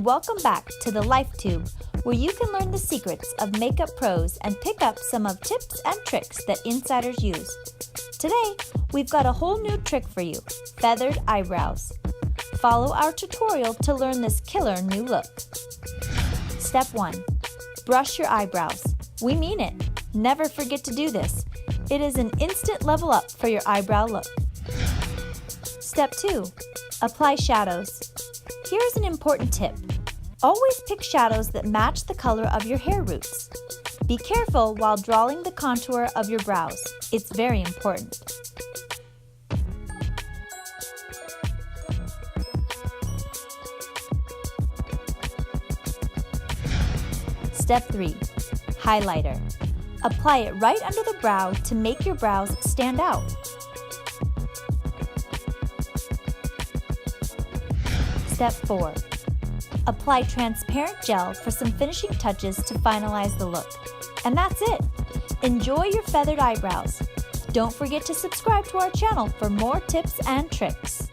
welcome back to the Life Tube, where you can learn the secrets of makeup pros and pick up some of tips and tricks that insiders use. Today, we've got a whole new trick for you, feathered eyebrows. Follow our tutorial to learn this killer new look. Step 1. Brush your eyebrows. We mean it. Never forget to do this. It is an instant level up for your eyebrow look. Step 2. Apply shadows. Here's an important tip. Always pick shadows that match the color of your hair roots. Be careful while drawing the contour of your brows. It's very important. Step 3. Highlighter. Apply it right under the brow to make your brows stand out. Step 4. Apply transparent gel for some finishing touches to finalize the look. And that's it! Enjoy your feathered eyebrows! Don't forget to subscribe to our channel for more tips and tricks.